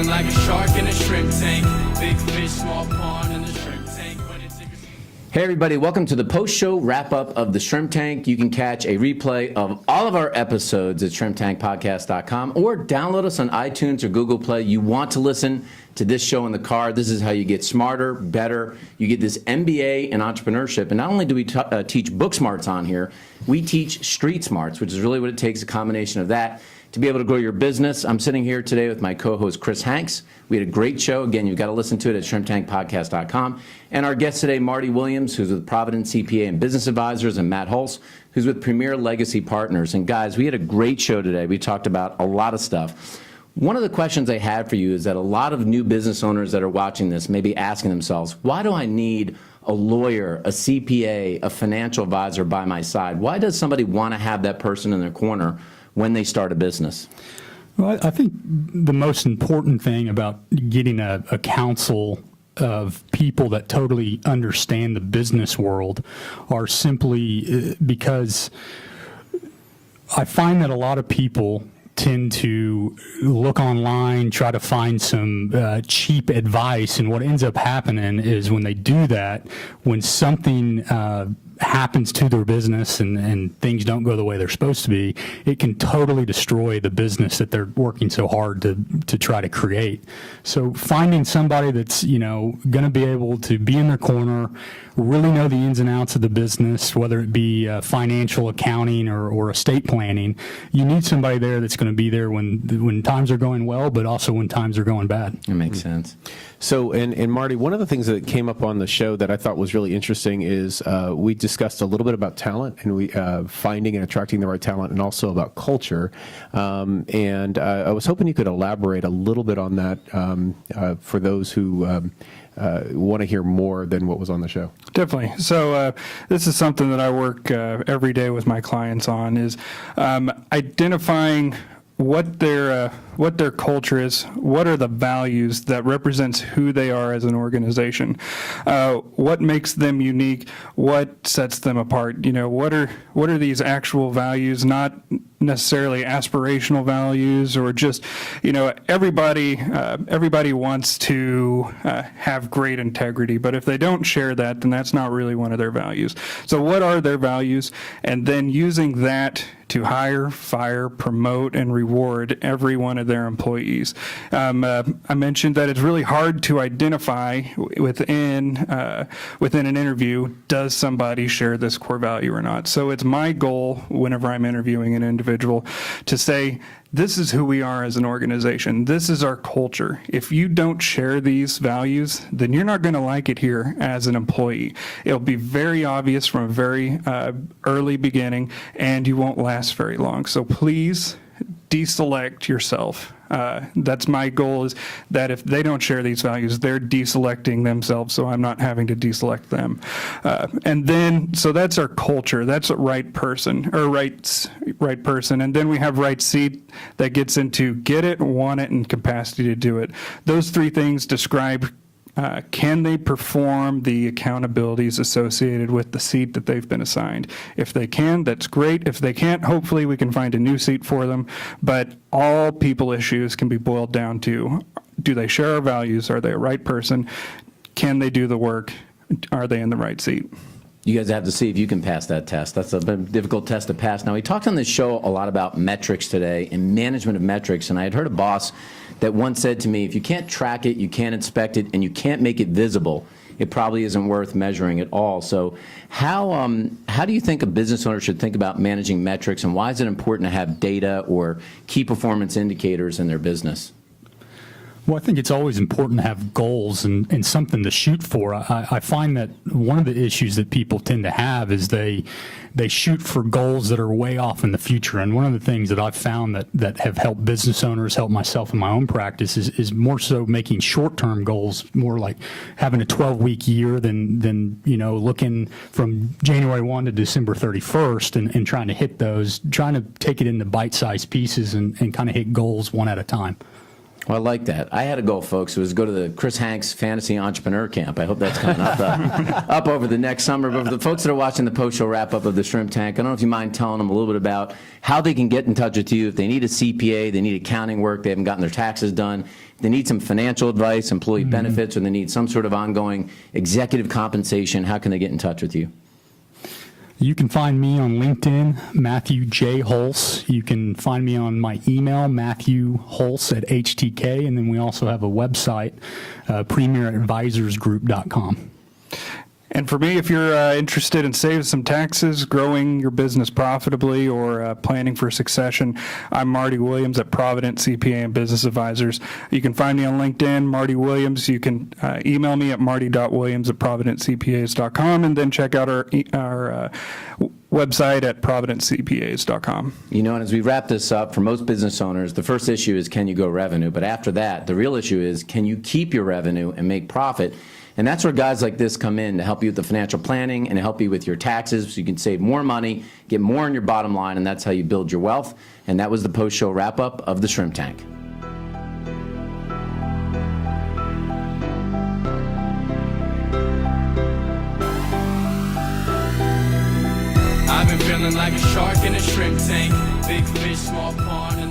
Swimming like a shark in a shrimp tank. Big fish, small pond in the shrimp tank. Hey everybody, welcome to the post-show wrap-up of the Shrimp Tank. You can catch a replay of all of our episodes at shrimptankpodcast.com or download us on iTunes or Google Play. You want to listen to this show in the car. This is how you get smarter, better. You get this MBA in entrepreneurship. And not only do we teach book smarts on here, we teach street smarts, which is really what it takes, a combination of that to be able to grow your business. I'm sitting here today with my co-host, Chris Hanks. We had a great show. Again, you've got to listen to it at shrimptankpodcast.com. And our guest today, Marty Williams, who's with Provident CPA and Business Advisors, and Matt Hulse, who's with Premier Legacy Partners. And guys, we had a great show today. We talked about a lot of stuff. One of the questions I had for you is that a lot of new business owners that are watching this may be asking themselves, why do I need a lawyer, a CPA, a financial advisor by my side? Why does somebody want to have that person in their corner when they start a business? Well, I think the most important thing about getting a council of people that totally understand the business world are simply because I find that a lot of people tend to look online, try to find some cheap advice, and what ends up happening is when they do that, when something happens to their business and things don't go the way they're supposed to be, it can totally destroy the business that they're working so hard to try to create. So finding somebody that's, going to be able to be in their corner, really know the ins and outs of the business, whether it be financial accounting or estate planning, you need somebody there that's going to be there when times are going well, but also when times are going bad. It makes sense. So, and Marty, one of the things that came up on the show that I thought was really interesting is we discussed a little bit about talent and we finding and attracting the right talent, and also about culture. And I was hoping you could elaborate a little bit on that for those who want to hear more than what was on the show. Definitely. So this is something that I work every day with my clients on, is identifying what their culture is, what are the values that represents who they are as an organization, what makes them unique, what sets them apart. What are these actual values, not necessarily aspirational values, or just, everybody wants to have great integrity, but if they don't share that, then that's not really one of their values. So what are their values? And then using that to hire, fire, promote, and reward every one of their employees. I mentioned that it's really hard to identify within an interview, does somebody share this core value or not? So it's my goal whenever I'm interviewing an individual to say, this is who we are as an organization. This is our culture. If you don't share these values, then you're not going to like it here as an employee. It'll be very obvious from a very early beginning, and you won't last very long. So please deselect yourself. That's my goal, is that if they don't share these values, they're deselecting themselves, so I'm not having to deselect them. And then, so that's our culture. That's a right person. And then we have right seat that gets into get it, want it, and capacity to do it. Those three things describe can they perform the accountabilities associated with the seat that they've been assigned? If they can, that's great. If they can't, hopefully we can find a new seat for them. But all people issues can be boiled down to, do they share our values? Are they a right person? Can they do the work? Are they in the right seat? You guys have to see if you can pass that test. That's a difficult test to pass. Now, we talked on this show a lot about metrics today and management of metrics, and I had heard a boss that once said to me, if you can't track it, you can't inspect it, and you can't make it visible, it probably isn't worth measuring at all. So how do you think a business owner should think about managing metrics, and why is it important to have data or key performance indicators in their business? Well, I think it's always important to have goals and something to shoot for. I find that one of the issues that people tend to have is they shoot for goals that are way off in the future. And one of the things that I've found that have helped business owners, help myself in my own practice, is more so making short-term goals, more like having a 12-week year than looking from January 1 to December 31st and trying to hit those, trying to take it into bite-sized pieces and kind of hit goals one at a time. Well, I like that. I had a goal, folks. It was go to the Chris Hanks Fantasy Entrepreneur Camp. I hope that's coming up over the next summer. But for the folks that are watching the post-show wrap-up of the Shrimp Tank, I don't know if you mind telling them a little bit about how they can get in touch with you if they need a CPA, they need accounting work, they haven't gotten their taxes done. If they need some financial advice, employee benefits, or they need some sort of ongoing executive compensation, how can they get in touch with you? You can find me on LinkedIn, Matthew J. Hulse. You can find me on my email, matthewhulse@htk, and then we also have a website, premieradvisorsgroup.com. And for me, if you're interested in saving some taxes, growing your business profitably, or planning for succession, I'm Marty Williams at Provident CPA Business Advisors. You can find me on LinkedIn, Marty Williams. You can email me at marty.williams@providentcpas.com, and then check out our website at providentcpas.com. You know, and as we wrap this up, for most business owners, the first issue is, can you grow revenue? But after that, the real issue is, can you keep your revenue and make profit? And that's where guys like this come in to help you with the financial planning and to help you with your taxes so you can save more money, get more in your bottom line, and that's how you build your wealth. And that was the post-show wrap-up of the Shrimp Tank. I've been feeling like a shark in a shrimp tank. Big fish, small pond.